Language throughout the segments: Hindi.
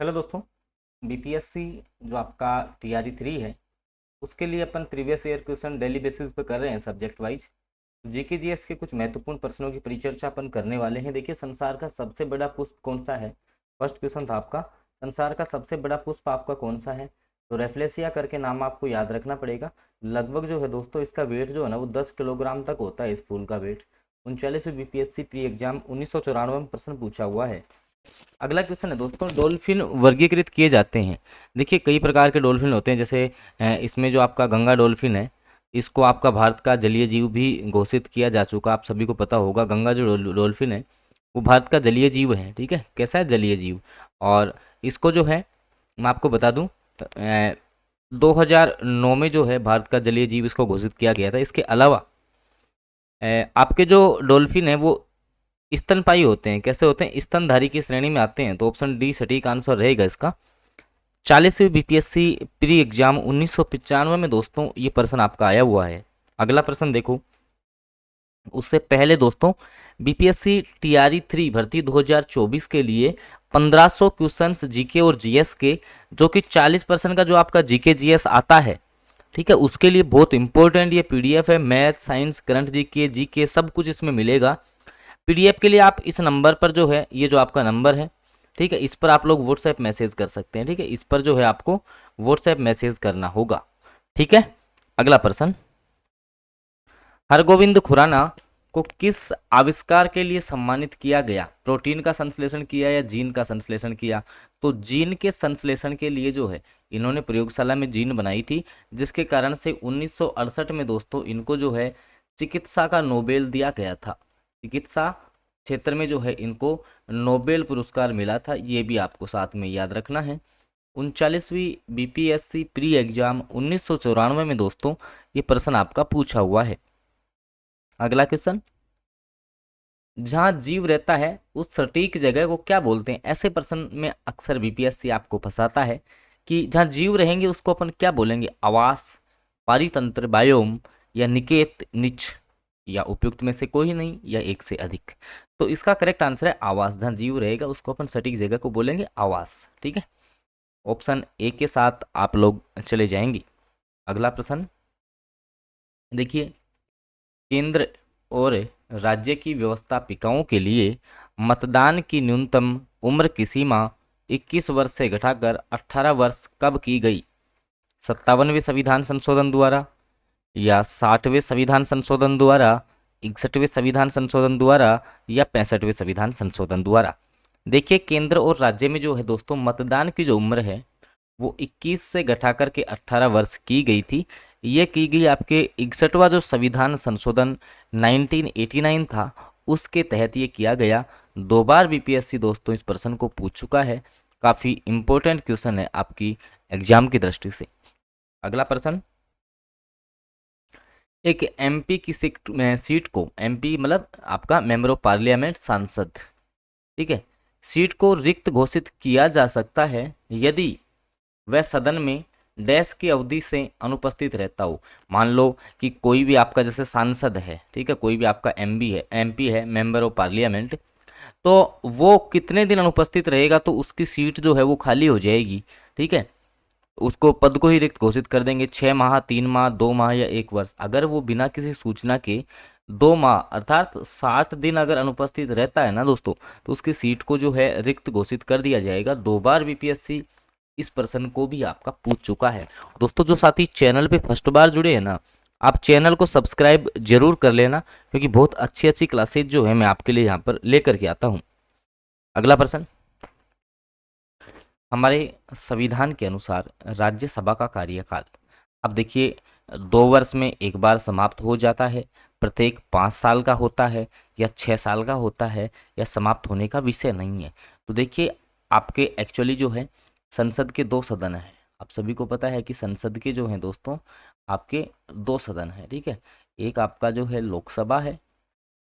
चलो दोस्तों, बीपीएससी जो आपका TRE 3 है उसके लिए अपन previous year question daily basis पे कर रहे हैं सब्जेक्ट वाइज। जीके जीएस के कुछ महत्वपूर्ण प्रश्नों की परिचर्चा अपन करने वाले हैं। देखिए, संसार का सबसे बड़ा पुष्प कौन सा है? फर्स्ट क्वेश्चन था आपका, संसार का सबसे बड़ा पुष्प आपका कौन सा है? तो रेफ्लेसिया करके नाम आपको याद रखना पड़ेगा। लगभग जो है दोस्तों इसका वेट जो है ना वो 10 किलोग्राम तक होता है इस फूल का वेट। 39वीं बीपीएससी प्री एग्जाम 1994 में प्रश्न पूछा हुआ है। अगला क्वेश्चन है दोस्तों, डॉल्फिन वर्गीकृत किए जाते हैं। देखिए, कई प्रकार के डॉल्फिन होते हैं, जैसे इसमें जो आपका गंगा डॉल्फिन है इसको आपका भारत का जलीय जीव भी घोषित किया जा चुका, आप सभी को पता होगा। गंगा जो डॉल्फिन है वो भारत का जलीय जीव है, ठीक है। कैसा है? जलीय जीव। और इसको जो है मैं आपको बता दूं, 2009 में जो है भारत का जलीय जीव इसको घोषित किया गया था। इसके अलावा आपके जो डॉल्फिन है वो स्तनपायी होते हैं। कैसे होते हैं? स्तनधारी की श्रेणी में आते हैं। तो ऑप्शन डी सटीक आंसर रहेगा इसका। 40वीं बीपीएससी प्री एग्जाम 1995 में दोस्तों ये प्रश्न आपका आया हुआ है। अगला प्रश्न देखो, उससे पहले दोस्तों बीपीएससी TRE 3 भर्ती 2024 के लिए 1500 क्वेश्चंस जीके और जीएस के, जो कि 40% का जो आपका जीके जीएस आता है, ठीक है, उसके लिए बहुत इंपॉर्टेंट ये पीडीएफ है। मैथ, साइंस, करंट जीके सब कुछ इसमें मिलेगा। पीडीएफ के लिए आप इस नंबर पर जो है, ये जो आपका नंबर है, ठीक है, इस पर आप लोग व्हाट्सएप मैसेज कर सकते हैं, ठीक है। इस पर जो है आपको व्हाट्सएप मैसेज करना होगा, ठीक है। अगला प्रश्न, हरगोविंद खुराना को किस आविष्कार के लिए सम्मानित किया गया? प्रोटीन का संश्लेषण किया या जीन का संश्लेषण किया? तो जीन के संश्लेषण के लिए जो है इन्होंने प्रयोगशाला में जीन बनाई थी, जिसके कारण से 1968 में दोस्तों इनको जो है चिकित्सा का नोबेल दिया गया था। चिकित्सा क्षेत्र में जो है इनको नोबेल पुरस्कार मिला था, ये भी आपको साथ में याद रखना है। 39वीं बीपीएससी प्री एग्जाम 1994 में दोस्तों ये प्रश्न आपका पूछा हुआ है। अगला क्वेश्चन, जहां जीव रहता है उस सटीक जगह को क्या बोलते हैं? ऐसे प्रश्न में अक्सर बीपीएससी आपको फंसाता है कि जहां जीव रहेंगे उसको अपन क्या बोलेंगे? आवास, पारितंत्र, बायोम, या निकेत, निच, या उपयुक्त में से कोई नहीं, या एक से अधिक। तो इसका करेक्ट आंसर है आवास। जहां जीव रहेगा उसको अपन सटीक जगह को बोलेंगे आवास, ठीक है। ऑप्शन ए के साथ आप लोग चले जाएंगे। अगला प्रश्न देखिए, केंद्र और राज्य की व्यवस्थापिकाओं के लिए मतदान की न्यूनतम उम्र की सीमा 21 वर्ष से घटाकर 18 वर्ष कब की गई? 57वें संविधान संशोधन द्वारा, या 60वें संविधान संशोधन द्वारा, 61वें संविधान संशोधन द्वारा, या 65वें संविधान संशोधन द्वारा? देखिए, केंद्र और राज्य में जो है दोस्तों मतदान की जो उम्र है वो 21 से घटाकर के 18 वर्ष की गई थी। ये की गई आपके 61वां जो संविधान संशोधन 1989 था उसके तहत ये किया गया। 2 बार बीपीएससी दोस्तों इस प्रश्न को पूछ चुका है। काफ़ी इंपॉर्टेंट क्वेश्चन है आपकी एग्जाम की दृष्टि से। अगला प्रश्न, एक एमपी की सीट को, एमपी मतलब आपका मेंबर ऑफ पार्लियामेंट, सांसद, ठीक है, सीट को रिक्त घोषित किया जा सकता है यदि वह सदन में डैश की अवधि से अनुपस्थित रहता हो। मान लो कि कोई भी आपका जैसे सांसद है, ठीक है, कोई भी आपका एमपी है, मेंबर ऑफ पार्लियामेंट, तो वो कितने दिन अनुपस्थित रहेगा तो उसकी सीट जो है वो खाली हो जाएगी, ठीक है। उसको पद को ही रिक्त घोषित कर देंगे। 6 माह, 3 माह, 2 माह या 1 वर्ष। अगर वो बिना किसी सूचना के 2 माह अर्थात 60 दिन अगर अनुपस्थित रहता है ना दोस्तों, तो उसकी सीट को जो है रिक्त घोषित कर दिया जाएगा। 2 बार बीपीएससी इस प्रश्न को भी आपका पूछ चुका है। दोस्तों, जो साथी चैनल पे फर्स्ट बार जुड़े हैं ना, आप चैनल को सब्सक्राइब जरूर कर लेना, क्योंकि बहुत अच्छी अच्छी क्लासेज जो है मैं आपके लिए यहाँ पर लेकर के आता हूँ। अगला प्रश्न, हमारे संविधान के अनुसार राज्यसभा का कार्यकाल, अब देखिए 2 वर्ष में एक बार समाप्त हो जाता है, प्रत्येक 5 साल का होता है, या 6 साल का होता है, या समाप्त होने का विषय नहीं है। तो देखिए, आपके एक्चुअली जो है संसद के 2 सदन हैं। आप सभी को पता है कि संसद के जो हैं दोस्तों आपके 2 सदन हैं, ठीक है। एक आपका जो है लोकसभा है,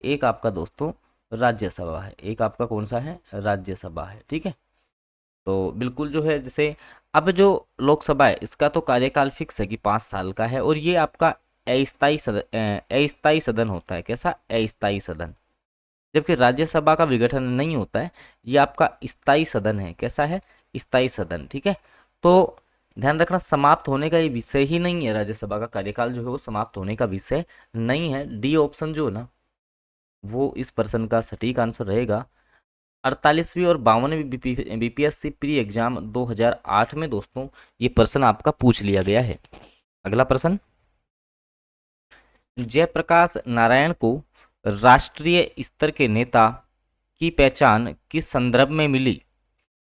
एक आपका दोस्तों राज्यसभा है। एक आपका कौन सा है? राज्यसभा है, ठीक है। तो बिल्कुल जो है, जैसे अब जो लोकसभा है इसका तो कार्यकाल फिक्स है कि 5 साल का है, और ये आपका अस्थायी सदन होता है। कैसा? अस्थायी सदन। जबकि राज्यसभा का विघटन नहीं होता है, ये आपका स्थायी सदन है। कैसा है? स्थायी सदन। ठीक है, तो ध्यान रखना समाप्त होने का ये विषय ही नहीं है, राज्यसभा का कार्यकाल जो है वो समाप्त होने का विषय नहीं है। डी ऑप्शन जो है ना वो इस प्रश्न का सटीक आंसर रहेगा। 48वीं और 52वीं बीपीएससी प्री एग्जाम 2008 में दोस्तों ये प्रश्न आपका पूछ लिया गया है। अगला प्रश्न, जयप्रकाश नारायण को राष्ट्रीय स्तर के नेता की पहचान किस संदर्भ में मिली?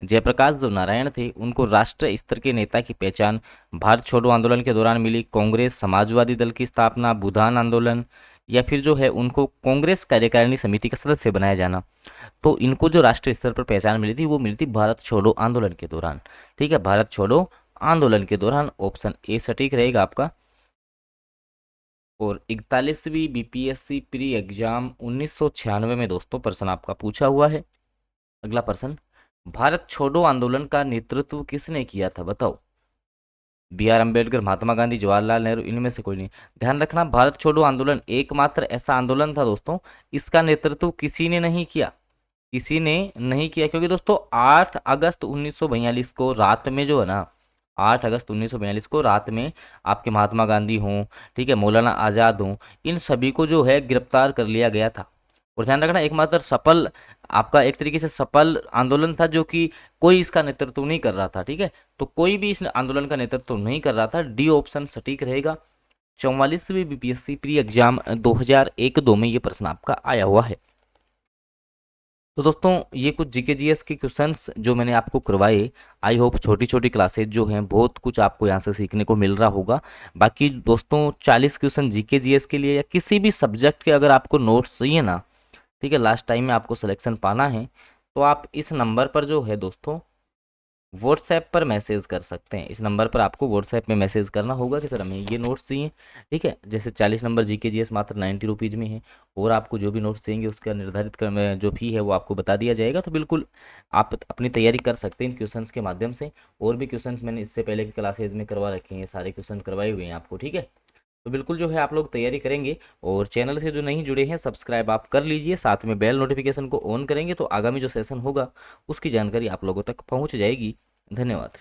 जयप्रकाश जो नारायण थे उनको राष्ट्रीय स्तर के नेता की पहचान भारत छोड़ो आंदोलन के दौरान मिली, कांग्रेस समाजवादी दल की स्थापना, भूदान आंदोलन, या फिर जो है उनको कांग्रेस कार्यकारिणी समिति का सदस्य बनाया जाना। तो इनको जो राष्ट्रीय स्तर पर पहचान मिली थी वो मिली थी भारत छोड़ो आंदोलन के दौरान। ठीक है, भारत छोड़ो आंदोलन के दौरान, ऑप्शन ए सटीक रहेगा आपका। और 41वीं बीपीएससी प्री एग्जाम 1996 में दोस्तों प्रश्न आपका पूछा हुआ है। अगला प्रश्न, भारत छोड़ो आंदोलन का नेतृत्व किसने किया था? बताओ। बी आर अम्बेडकर, महात्मा गांधी, जवाहरलाल नेहरू, इनमें से कोई नहीं। ध्यान रखना, भारत छोड़ो आंदोलन एकमात्र ऐसा आंदोलन था दोस्तों, इसका नेतृत्व किसी ने नहीं किया, किसी ने नहीं किया, क्योंकि दोस्तों 8 अगस्त 1942 को रात में जो है ना, 8 अगस्त 1942 को रात में आपके महात्मा गांधी हों, ठीक है, मौलाना आज़ाद हों, इन सभी को जो है गिरफ्तार कर लिया गया था। और ध्यान रखना, एकमात्र सफल आपका एक तरीके से सफल आंदोलन था जो कि कोई इसका नेतृत्व नहीं कर रहा था। ठीक है, तो कोई भी इस आंदोलन का नेतृत्व नहीं कर रहा था। डी ऑप्शन सटीक रहेगा। 44वीं बीपीएससी प्री एग्जाम 2001-2 में ये प्रश्न आपका आया हुआ है। तो दोस्तों ये कुछ जीके जीएस के क्वेश्चंस जो मैंने आपको करवाए, आई होप छोटी छोटी क्लासेज जो हैं बहुत कुछ आपको यहाँ से सीखने को मिल रहा होगा। बाकी दोस्तों 40 क्वेश्चन जीके जीएस के लिए या किसी भी सब्जेक्ट के अगर आपको नोट्स चाहिए ना, ठीक है, लास्ट टाइम में आपको सिलेक्शन पाना है, तो आप इस नंबर पर जो है दोस्तों व्हाट्सएप पर मैसेज कर सकते हैं। इस नंबर पर आपको व्हाट्सएप में मैसेज करना होगा कि सर हमें ये नोट्स चाहिए। ठीक है, जैसे 40 नंबर जीके जीएस मात्र 90 रुपीज़ में है, और आपको जो भी नोट्स चाहिए उसका निर्धारित जो फी है वो आपको बता दिया जाएगा। तो बिल्कुल आप अपनी तैयारी कर सकते हैं इन क्वेश्चंस के माध्यम से। और भी क्वेश्चंस मैंने इससे पहले की क्लासेज में करवा रखे हैं, सारे क्वेश्चन करवाए हुए हैं आपको। ठीक है, तो बिल्कुल जो है आप लोग तैयारी करेंगे। और चैनल से जो नहीं जुड़े हैं सब्सक्राइब आप कर लीजिए, साथ में बेल नोटिफिकेशन को ऑन करेंगे तो आगामी जो सेशन होगा उसकी जानकारी आप लोगों तक पहुंच जाएगी। धन्यवाद।